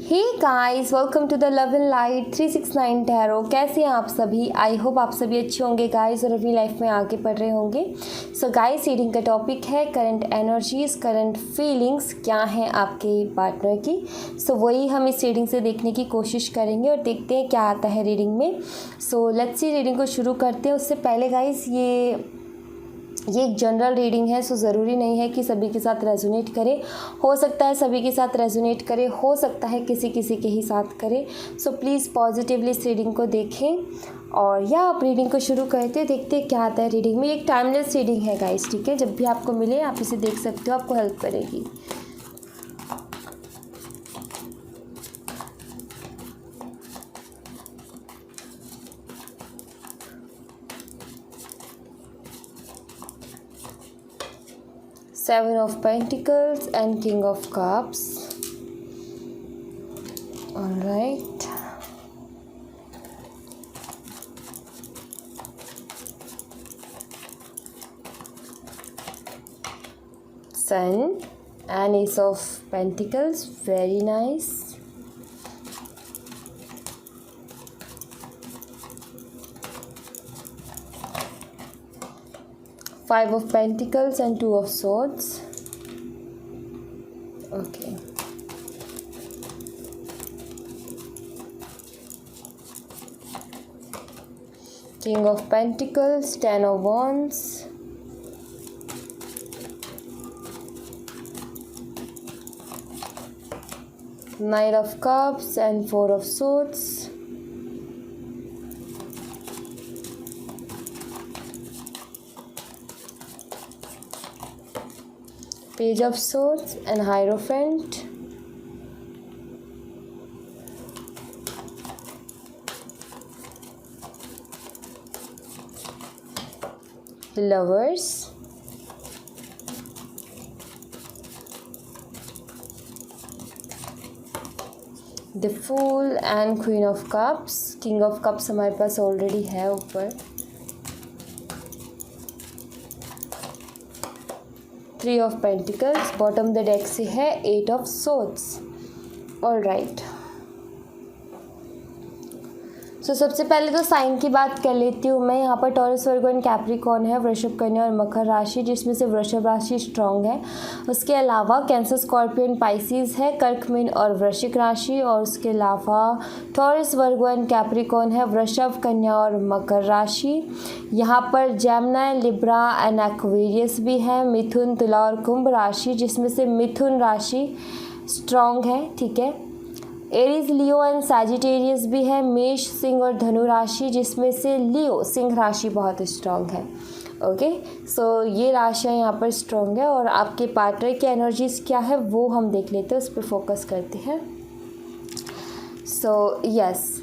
Hey guys, welcome to the love and light 369 tarot. कैसे हैं आप सभी? आई होप आप सभी अच्छे होंगे गाइस और अपनी लाइफ में आगे बढ़ रहे होंगे। सो गाइस, रीडिंग का टॉपिक है करंट एनर्जीज, करंट फीलिंग्स क्या हैं आपके पार्टनर की। सो वही हम इस रीडिंग से देखने की कोशिश करेंगे और देखते हैं क्या आता है रीडिंग में। सो लेट्स सी, रीडिंग को शुरू करते हैं। उससे पहले गाइस, ये एक जनरल रीडिंग है, सो ज़रूरी नहीं है कि सभी के साथ रेजोनेट करे। हो सकता है सभी के साथ रेजोनेट करे, हो सकता है किसी किसी के ही साथ करे। सो प्लीज़ पॉजिटिवली इस रीडिंग को देखें और या आप रीडिंग को शुरू करते देखते हैं क्या आता है रीडिंग में। एक टाइमलेस रीडिंग है गाइस, ठीक है। जब भी आपको मिले आप इसे देख सकते हो, आपको हेल्प करेगी। Seven of Pentacles and King of Cups. All right. Sun and Ace of Pentacles. Very nice. Five of Pentacles and Two of Swords. Okay. King of Pentacles, Ten of Wands. Knight of Cups and Four of Swords. Page of Swords and Hierophant. Lovers. The Fool and Queen of Cups. King of Cups हमारे पास already है ऊपर। Three of Pentacles, bottom the deck से है Eight of Swords। All right. So सबसे पहले तो sign की बात कर लेती हूँ मैं। यहाँ पर टॉरस, वर्गो एंड कैप्रिकॉर्न है, वृषभ, कन्या और मकर राशि, जिसमें से वृषभ राशि स्ट्रांग है। उसके अलावा कैंसर, स्कॉर्पियो एंड पाइसिस है, कर्क, मीन और वृश्चिक राशि। और उसके अलावा टॉरस, वर्गो एंड कैप्रिकॉर्न है, वृषभ, कन्या और मकर राशि। यहाँ पर जेमिनी, लिब्रा एंड एक्वेरियस भी है, मिथुन, तुला और कुंभ राशि, जिसमें से मिथुन राशि स्ट्रांग है, ठीक है। एरीज, लियो एंड सैजिटेरियस भी है, मेष, सिंह और धनु राशि, जिसमें से लियो, सिंह राशि बहुत स्ट्रांग है। ओके, सो ये राशियाँ यहाँ पर स्ट्रांग है। और आपके पार्टनर की एनर्जीज क्या है वो हम देख लेते हैं, उस पर फोकस करते हैं। सो यस,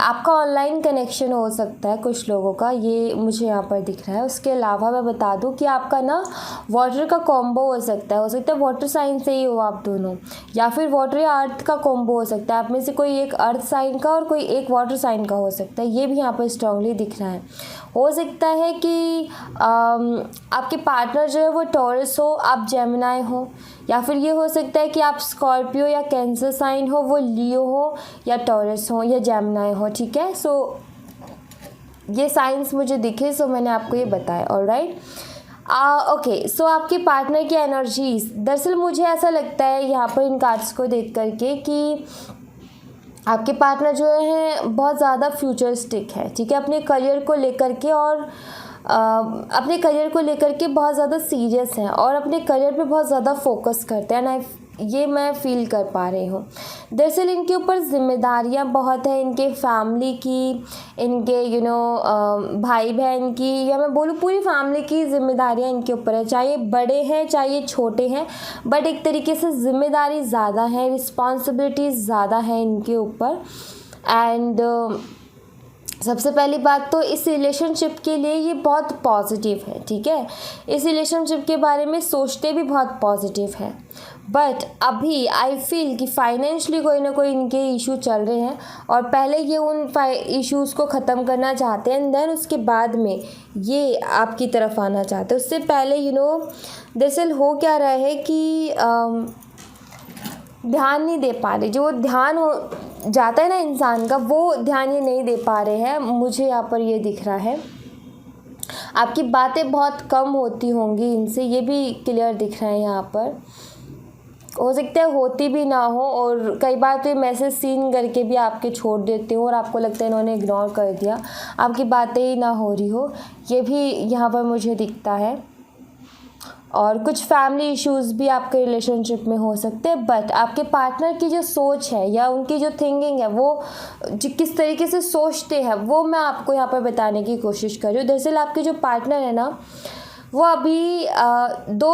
आपका ऑनलाइन कनेक्शन हो सकता है कुछ लोगों का, ये मुझे यहाँ पर दिख रहा है। उसके अलावा मैं बता दूँ कि आपका ना वाटर का कॉम्बो हो सकता है वाटर साइन से ही हो आप दोनों, या फिर वाटर या अर्थ का कॉम्बो हो सकता है। आप में से कोई एक अर्थ साइन का और कोई एक वाटर साइन का हो सकता है, ये भी यहाँ पर स्ट्रांगली दिख रहा है। हो सकता है कि आपके पार्टनर जो है वो टॉरस हो, आप जेमिनी हो, या फिर ये हो सकता है कि आप स्कॉर्पियो या कैंसर साइन हो, वो लियो हो या टॉरस हो या जेमिनी हो, ठीक है। सो ये साइंस मुझे दिखे, सो मैंने आपको ये बताया। Alright, okay. सो आपके पार्टनर की एनर्जीज, दरअसल मुझे ऐसा लगता है यहाँ पर इन कार्ड्स को देख करके कि आपके पार्टनर जो है बहुत ज़्यादा फ्यूचरिस्टिक है, ठीक है, अपने करियर को लेकर के। और अपने करियर को लेकर के बहुत ज़्यादा सीरियस हैं और अपने करियर पे बहुत ज़्यादा फोकस करते हैं। ये मैं फील कर पा रही हूँ। दरअसल इनके ऊपर जिम्मेदारियाँ बहुत हैं, इनके फैमिली की, इनके भाई बहन की, या मैं बोलूँ पूरी फैमिली की जिम्मेदारियाँ इनके ऊपर है। चाहे बड़े हैं चाहे छोटे हैं, बट एक तरीके से जिम्मेदारी ज़्यादा है, रिस्पॉन्सिबिलिटीज़ ज़्यादा है इनके ऊपर। एंड सबसे पहली बात तो इस रिलेशनशिप के लिए ये बहुत पॉजिटिव है, ठीक है। इस रिलेशनशिप के बारे में सोचते भी बहुत पॉजिटिव है, बट अभी आई फील कि फाइनेंशियली कोई ना कोई इनके इशू चल रहे हैं और पहले ये उन इश्यूज़ को ख़त्म करना चाहते हैं एंड देन उसके बाद में ये आपकी तरफ आना चाहते हैं। उससे पहले दरअसल हो क्या रहा है कि ध्यान नहीं दे पा रहे, जो ध्यान हो जाता है ना इंसान का, वो ध्यान ये नहीं दे पा रहे हैं, मुझे यहाँ पर ये दिख रहा है। आपकी बातें बहुत कम होती होंगी इनसे, ये भी क्लियर दिख रहा है यहाँ पर। हो सकता है होती भी ना हो, और कई बार तो ये मैसेज सीन करके भी आपके छोड़ देते हो और आपको लगता है इन्होंने इग्नोर कर दिया, आपकी बातें ही ना हो रही हो, ये भी यहाँ पर मुझे दिखता है। और कुछ फैमिली इश्यूज़ भी आपके रिलेशनशिप में हो सकते हैं, बट आपके पार्टनर की जो सोच है या उनकी जो थिंकिंग है, वो किस तरीके से सोचते हैं, वो मैं आपको यहाँ पर बताने की कोशिश कर रही हूँ। दरअसल आपके जो पार्टनर है ना, वो अभी दो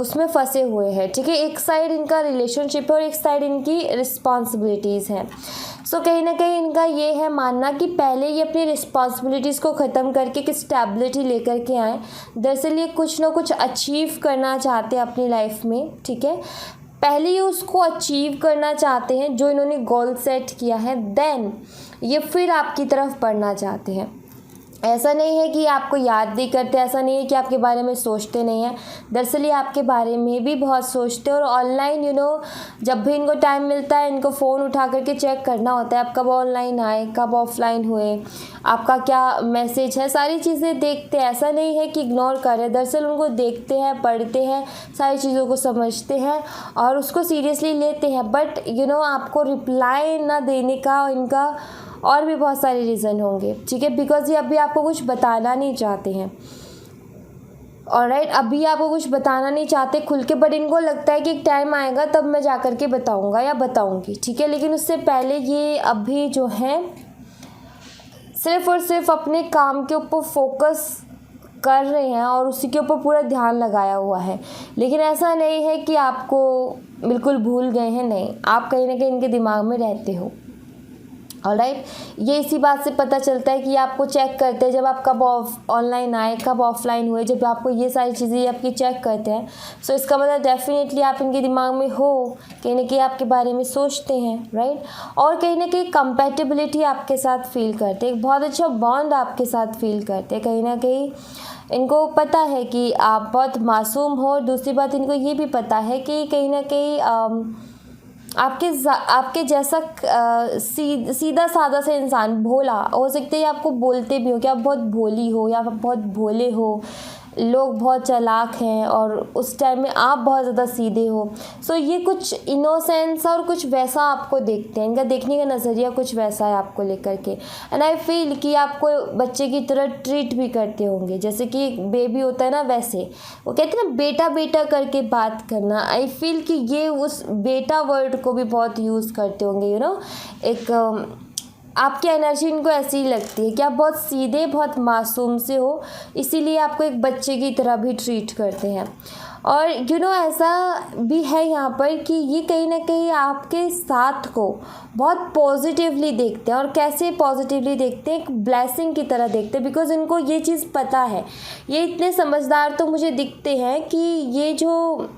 उसमें फंसे हुए हैं, ठीक है। एक साइड इनका रिलेशनशिप है और एक साइड इनकी रिस्पॉन्सिबिलिटीज़ हैं। सो कहीं ना कहीं इनका ये है मानना कि पहले ये अपनी रिस्पॉन्सिबिलिटीज़ को ख़त्म करके एक स्टेबिलिटी लेकर के आएँ। दरअसल ये कुछ ना कुछ अचीव करना चाहते हैं अपनी लाइफ में, ठीक है। पहले ये उसको अचीव करना चाहते हैं जो इन्होंने गोल सेट किया है, देन ये फिर आपकी तरफ बढ़ना चाहते हैं। ऐसा नहीं है कि आपको याद नहीं करते, ऐसा नहीं है कि आपके बारे में सोचते नहीं हैं। दरअसल ये आपके बारे में भी बहुत सोचते हैं, और ऑनलाइन जब भी इनको टाइम मिलता है, इनको फ़ोन उठा करके चेक करना होता है आप कब ऑनलाइन आए, कब ऑफलाइन हुए, आपका क्या मैसेज है, सारी चीज़ें देखते हैं। ऐसा नहीं है कि इग्नोर कर रहे हैं, दरअसल उनको देखते हैं, पढ़ते हैं, सारी चीज़ों को समझते हैं और उसको सीरियसली लेते हैं। बट आपको रिप्लाई ना देने का इनका और भी बहुत सारे रीज़न होंगे, ठीक है, बिकॉज ये अभी आपको कुछ बताना नहीं चाहते हैं। ऑलराइट, अभी आपको कुछ बताना नहीं चाहते खुल के, बट इनको लगता है कि एक टाइम आएगा तब मैं जा कर के बताऊँगा या बताऊँगी, ठीक है। लेकिन उससे पहले ये अभी जो है सिर्फ़ और सिर्फ अपने काम के ऊपर फोकस कर रहे हैं और उसी के ऊपर पूरा ध्यान लगाया हुआ है। लेकिन ऐसा नहीं है कि आपको बिल्कुल भूल गए हैं, नहीं, आप कहीं ना कहीं इनके दिमाग में रहते हो। ऑलराइट, ये इसी बात से पता चलता है कि आपको चेक करते हैं जब आप कब ऑनलाइन आए, कब ऑफलाइन हुए, जब आपको ये सारी चीज़ें आपकी चेक करते हैं। सो इसका मतलब डेफिनेटली आप इनके दिमाग में हो, कहीं ना कहीं आपके बारे में सोचते हैं, राइट। और कहीं ना कहीं कंपैटिबिलिटी आपके साथ फील करते हैं, एक बहुत अच्छा बॉन्ड आपके साथ फील करते हैं। कहीं ना कहीं इनको पता है कि आप बहुत मासूम हो, और दूसरी बात इनको ये भी पता है कि कहीं ना कहीं आपके जैसा सीधा साधा से इंसान, भोला, हो सकता है आपको बोलते भी हो कि आप बहुत भोली हो या आप बहुत भोले हो, लोग बहुत चालाक हैं और उस टाइम में आप बहुत ज़्यादा सीधे हो। सो ये कुछ इनोसेंस और कुछ वैसा आपको देखते हैं, इनका देखने का नज़रिया कुछ वैसा है आपको लेकर के। एंड आई फील कि आपको बच्चे की तरह ट्रीट भी करते होंगे, जैसे कि एक बेबी होता है ना, वैसे वो कहते हैं ना बेटा बेटा करके बात करना। आई फील कि ये उस बेटा वर्ड को भी बहुत यूज़ करते होंगे, एक आपकी एनर्जी इनको ऐसी ही लगती है कि आप बहुत सीधे, बहुत मासूम से हो, इसीलिए आपको एक बच्चे की तरह भी ट्रीट करते हैं। और ऐसा भी है यहाँ पर कि ये कहीं ना कहीं आपके साथ को बहुत पॉजिटिवली देखते हैं। और कैसे पॉजिटिवली देखते हैं, एक ब्लेसिंग की तरह देखते हैं, बिकॉज इनको ये चीज़ पता है। ये इतने समझदार तो मुझे दिखते हैं कि ये जो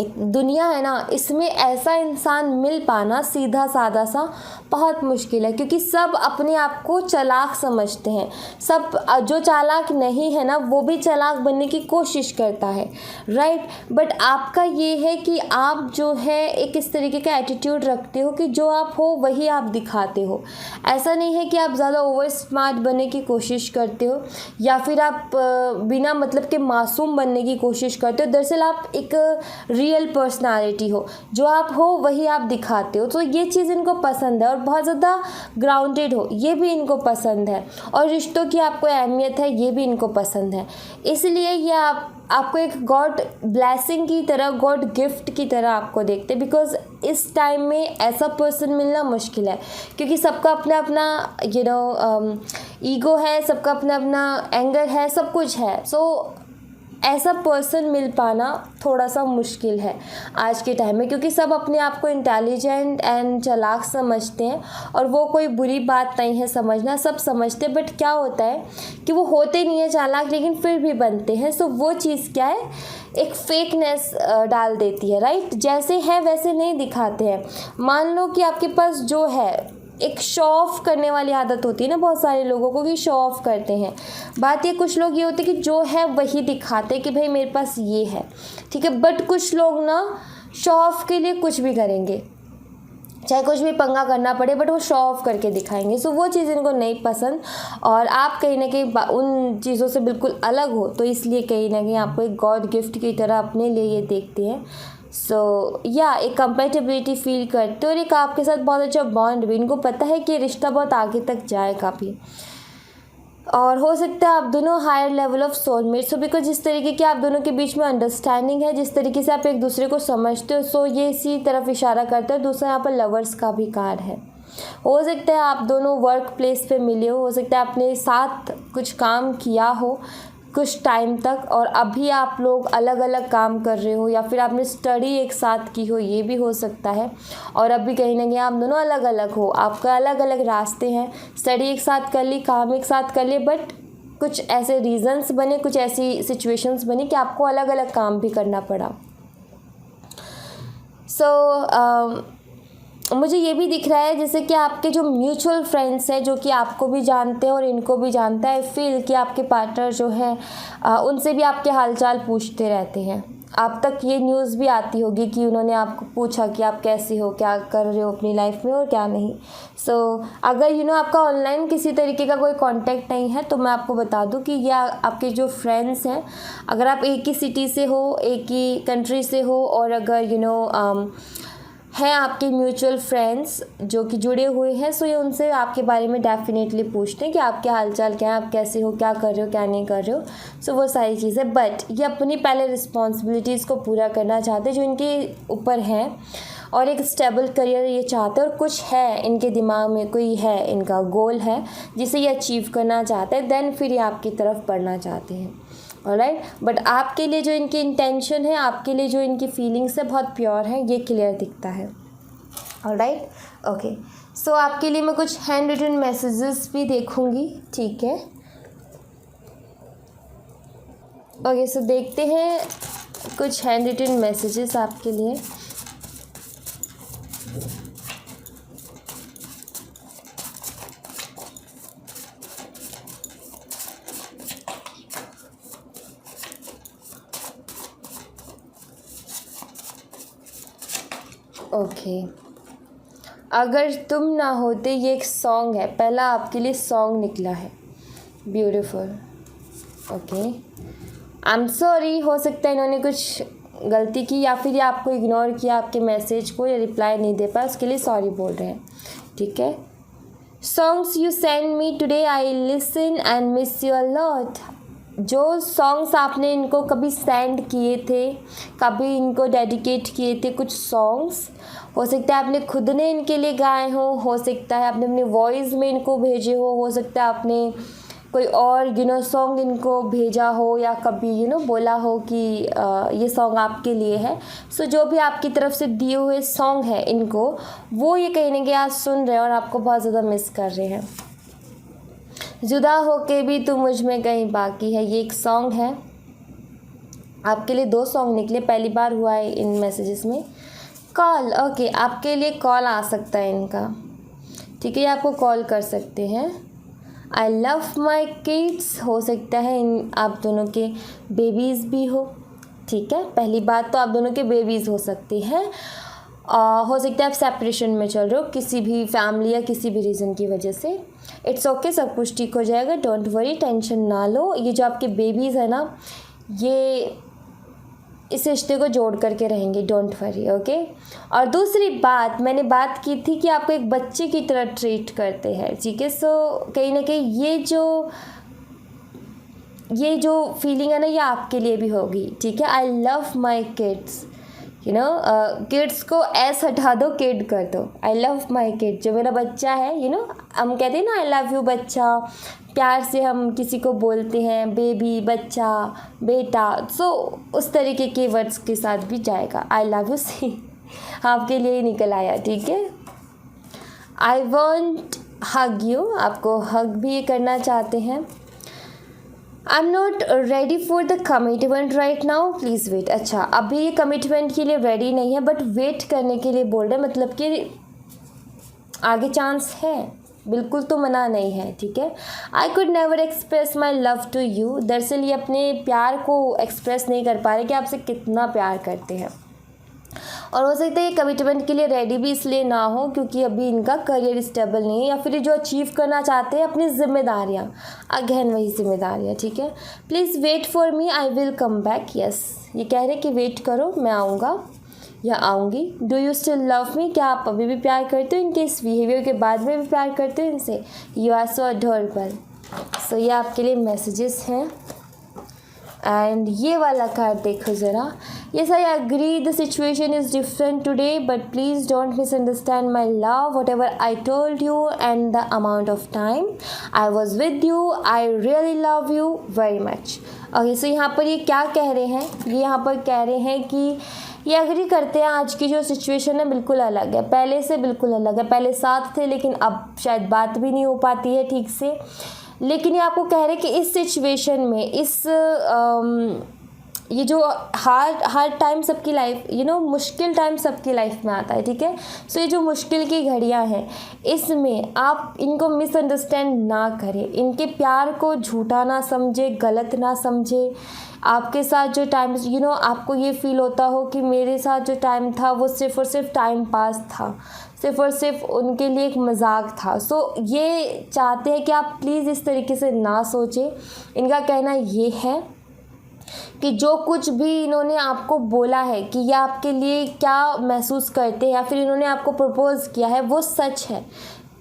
एक दुनिया है ना, इसमें ऐसा इंसान मिल पाना सीधा साधा सा बहुत मुश्किल है, क्योंकि सब अपने आप को चालाक समझते हैं। सब जो चालाक नहीं है ना, वो भी चालाक बनने की कोशिश करता है, राइट। बट आपका ये है कि आप जो है एक इस तरीके का एटीट्यूड रखते हो कि जो आप हो वही आप दिखाते हो। ऐसा नहीं है कि आप ज़्यादा ओवर स्मार्ट बनने की कोशिश करते हो या फिर आप बिना मतलब के मासूम बनने की कोशिश करते हो। दरअसल आप एक रियल पर्सनालिटी हो, जो आप हो वही आप दिखाते हो। तो ये चीज़ इनको पसंद है, और बहुत ज़्यादा ग्राउंडेड हो, ये भी इनको पसंद है, और रिश्तों की आपको अहमियत है, ये भी इनको पसंद है। इसलिए ये आपको एक गॉड ब्लेसिंग की तरह, गॉड गिफ्ट की तरह आपको देखते हैं, बिकॉज इस टाइम में ऐसा पर्सन मिलना मुश्किल है, क्योंकि सबका अपना अपना ईगो है, सबका अपना अपना एंगर है, सब कुछ है। सो ऐसा पर्सन मिल पाना थोड़ा सा मुश्किल है आज के टाइम में, क्योंकि सब अपने आप को इंटेलिजेंट एंड चालाक समझते हैं, और वो कोई बुरी बात नहीं है समझना, सब समझते हैं। बट क्या होता है कि वो होते नहीं है चालाक, लेकिन फिर भी बनते हैं। सो वो चीज़ क्या है, एक फेकनेस डाल देती है, राइट। जैसे है वैसे नहीं दिखाते हैं। मान लो कि आपके पास जो है, एक शो ऑफ करने वाली आदत होती है ना बहुत सारे लोगों को, कि शो ऑफ करते हैं। बात ये, कुछ लोग ये होते हैं कि जो है वही दिखाते हैं कि भाई मेरे पास ये है, ठीक है। बट कुछ लोग ना शो ऑफ के लिए कुछ भी करेंगे, चाहे कुछ भी पंगा करना पड़े, बट वो शो ऑफ करके दिखाएंगे। सो वो चीज़ इनको नहीं पसंद, और आप कहीं ना कहीं उन चीज़ों से बिल्कुल अलग हो, तो इसलिए कहीं ना कहीं आपको एक गॉड गिफ्ट की तरह अपने लिए ये देखते हैं। सो या एक कंपेटेबिलिटी फील करते हो, और एक आपके साथ बहुत अच्छा बॉन्ड भी, इनको पता है कि रिश्ता बहुत आगे तक जाएगा भी। और हो सकता है आप दोनों हायर लेवल ऑफ सोलमेट्स हो, बिकॉज जिस तरीके की आप दोनों के बीच में अंडरस्टैंडिंग है, जिस तरीके से आप एक दूसरे को समझते हो, सो ये इसी तरफ इशारा करता है। दूसरा यहाँ पर लवर्स का भी कार्ड है। हो सकता है आप दोनों वर्क प्लेस पे मिले हो सकता है आपने साथ कुछ काम किया हो कुछ टाइम तक, और अभी आप लोग अलग अलग काम कर रहे हो, या फिर आपने स्टडी एक साथ की हो, ये भी हो सकता है। और अभी कहीं ना कहीं आप दोनों अलग अलग हो, आपका अलग अलग रास्ते हैं, स्टडी एक साथ कर ली, काम एक साथ कर लिए, बट कुछ ऐसे रीज़न्स बने, कुछ ऐसी सिचुएशंस बनी कि आपको अलग अलग काम भी करना पड़ा। मुझे ये भी दिख रहा है जैसे कि आपके जो म्यूचुअल फ्रेंड्स हैं, जो कि आपको भी जानते हैं और इनको भी जानता है, फील कि आपके पार्टनर जो है उनसे भी आपके हालचाल पूछते रहते हैं। आप तक ये न्यूज़ भी आती होगी कि उन्होंने आपको पूछा कि आप कैसी हो, क्या कर रहे हो अपनी लाइफ में और क्या नहीं। अगर आपका ऑनलाइन किसी तरीके का कोई कांटेक्ट नहीं है, तो मैं आपको बता दूं कि ये आपके जो फ्रेंड्स हैं, अगर आप एक ही सिटी से हो, एक ही कंट्री से हो, और अगर हैं आपके म्यूचुअल फ्रेंड्स जो कि जुड़े हुए हैं, सो ये उनसे आपके बारे में डेफिनेटली पूछते हैं कि आपके हालचाल क्या है, आप कैसे हो, क्या कर रहे हो, क्या नहीं कर रहे हो। सो वो सारी चीज़ें, बट ये अपनी पहले रिस्पॉन्सिबिलिटीज़ को पूरा करना चाहते हैं जो इनके ऊपर हैं, और एक स्टेबल करियर ये चाहते हैं, और कुछ है इनके दिमाग में, कोई है इनका गोल है जिसे ये अचीव करना चाहते हैं, देन फिर ये आपकी तरफ बढ़ना चाहते हैं। ऑलराइट, बट आपके लिए जो इनकी इंटेंशन है, आपके लिए जो इनकी फीलिंग्स है, बहुत प्योर है, ये क्लियर दिखता है। Alright, okay. सो आपके लिए मैं कुछ हैंड रिटन मैसेजेस भी देखूंगी, ठीक है। ओके, सो देखते हैं कुछ हैंड रिटन मैसेजेस आपके लिए। ओके, अगर तुम ना होते, ये एक सॉन्ग है, पहला आपके लिए सॉन्ग निकला है, beautiful. Okay, I am sorry, हो सकता है इन्होंने कुछ गलती की, या फिर ये आपको इग्नोर किया, आपके मैसेज को, या रिप्लाई नहीं दे पाया, उसके लिए सॉरी बोल रहे हैं, ठीक है। Songs you send me today, I listen and miss you a lot. जो सॉन्ग्स आपने इनको कभी सेंड किए थे, कभी इनको डेडिकेट किए थे, कुछ सॉन्ग्स, हो सकता है आपने खुद ने इनके लिए गाए हो सकता है आपने अपनी वॉइस में इनको भेजे हो सकता है आपने कोई और सॉन्ग इनको भेजा हो, या कभी बोला हो कि ये सॉन्ग आपके लिए है। सो जो भी आपकी तरफ से दिए हुए सॉन्ग है इनको, वो ये कहीं ना कहीं आज सुन रहे हैं और आपको बहुत ज़्यादा मिस कर रहे हैं। जुदा हो के भी तू मुझ में कहीं बाकी है, ये एक सॉन्ग है। आपके लिए 2 सॉन्ग निकले, पहली बार हुआ है इन मैसेजेस में। कॉल, ओके, आपके लिए कॉल आ सकता है इनका, ठीक है, ये आपको कॉल कर सकते हैं। आई लव माई किड्स, हो सकता है इन आप दोनों के बेबीज़ भी हो, ठीक है। पहली बात तो आप दोनों के बेबीज़ हो सकती हैं। हो सकता है आप सेपरेशन में चल रहे हो किसी भी फैमिली या किसी भी रीज़न की वजह से। इट्स ओके, सब कुछ ठीक हो जाएगा, डोंट वरी, टेंशन ना लो। ये जो आपके बेबीज़ है ना, ये इस रिश्ते को जोड़ करके रहेंगे, डोंट वरी, ओके। और दूसरी बात, मैंने बात की थी कि आपको एक बच्चे की तरह ट्रीट करते हैं, ठीक है। सो कहीं ना कहीं ये जो फीलिंग है ना, ये आपके लिए भी होगी, ठीक है। I love my kids, kids को एस हटा दो, किड कर दो, आई लव माई किड, जो मेरा बच्चा है, हम कहते हैं ना आई लव यू बच्चा, प्यार से हम किसी को बोलते हैं, बेबी, बच्चा, बेटा। सो उस तरीके के वर्ड्स के साथ भी जाएगा, आई लव यू सी आपके लिए ही निकल आया, ठीक है। आई वॉन्ट हग यू, आपको हग भी करना चाहते हैं। I am not ready for the commitment right now, please wait. अच्छा, अभी ये कमिटमेंट के लिए रेडी नहीं है, बट वेट करने के लिए बोल रहे हैं, मतलब कि आगे चांस है, बिल्कुल तो मना नहीं है, ठीक है। I could never express my love to you, दरअसल ये अपने प्यार को एक्सप्रेस नहीं कर पा रहे कि आपसे कितना प्यार करते हैं। और हो सकता है ये कमिटमेंट के लिए रेडी भी इसलिए ना हो क्योंकि अभी इनका करियर स्टेबल नहीं है, या फिर जो अचीव करना चाहते हैं अपनी जिम्मेदारियाँ, अगेन वही जिम्मेदारियाँ, ठीक है। Please wait for me, I will come back. Yes, ये कह रहे कि वेट करो, मैं आऊँगा या आऊँगी। Do you still love me, क्या आप अभी भी प्यार करते हो, इनके इस बिहेवियर के बाद में भी प्यार करते हो इनसे। You are so adorable. So ये आपके लिए मैसेजेस हैं। एंड ये वाला कार्ड देखो ज़रा। Yes, I agree the situation is different today but please don't misunderstand my love, whatever I told you and the amount of time I was with you, I really love you very much. Okay, so यहाँ पर ये क्या कह रहे हैं, ये यहाँ पर कह रहे हैं कि ये एग्री करते हैं आज की जो सिचुएशन है बिल्कुल अलग है, पहले से बिल्कुल अलग है। पहले साथ थे लेकिन अब शायद बात भी नहीं हो पाती है ठीक से। लेकिन ये आपको कह रहे हैं कि इस सिचुएशन में, इस ये जो हार्ड टाइम सबकी लाइफ, मुश्किल टाइम सबकी लाइफ में आता है, ठीक है। सो ये जो मुश्किल की घड़ियां हैं इसमें आप इनको मिसअंडरस्टैंड ना करें, इनके प्यार को झूठा ना समझे, गलत ना समझे। आपके साथ जो टाइम आपको ये फील होता हो कि मेरे साथ जो टाइम था वो सिर्फ़ और सिर्फ टाइम पास था, सिर्फ़ और सिर्फ उनके लिए एक मजाक था। सो ये चाहते हैं कि आप प्लीज़ इस तरीके से ना सोचें। इनका कहना ये है कि जो कुछ भी इन्होंने आपको बोला है कि ये आपके लिए क्या महसूस करते हैं या फिर इन्होंने आपको प्रपोज़ किया है वो सच है।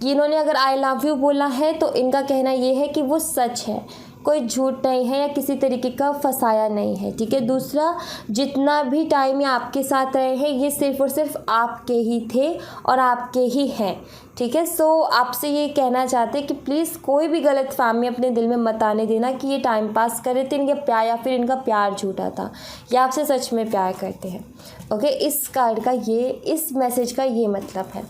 कि इन्होंने अगर आई लव यू बोला है तो इनका कहना ये है कि वो सच है, कोई झूठ नहीं है या किसी तरीके का फंसाया नहीं है, ठीक है। दूसरा, जितना भी टाइम ये आपके साथ रहे हैं ये सिर्फ़ और सिर्फ आपके ही थे और आपके ही हैं, ठीक है। सो आपसे ये कहना चाहते हैं कि प्लीज़ कोई भी गलत फहमी अपने दिल में मत आने देना कि ये टाइम पास कर रहे थे इनके प्यार, या फिर इनका प्यार झूठा था, या आपसे सच में प्यार करते हैं। ओके, इस कार्ड का इस मैसेज का ये मतलब है।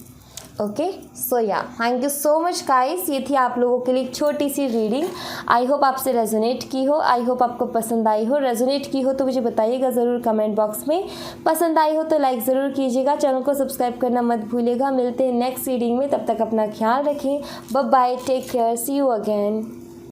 ओके, सो या thank you so much guys. ये थी आप लोगों के लिए एक छोटी सी रीडिंग। आई होप आपसे रेजोनेट की हो, आई होप आपको पसंद आई हो। रेजोनेट की हो तो मुझे बताइएगा ज़रूर कमेंट बॉक्स में। पसंद आई हो तो लाइक ज़रूर कीजिएगा, चैनल को सब्सक्राइब करना मत भूलिएगा। मिलते हैं नेक्स्ट रीडिंग में, तब तक अपना ख्याल रखें। Bye bye, take care, see you again.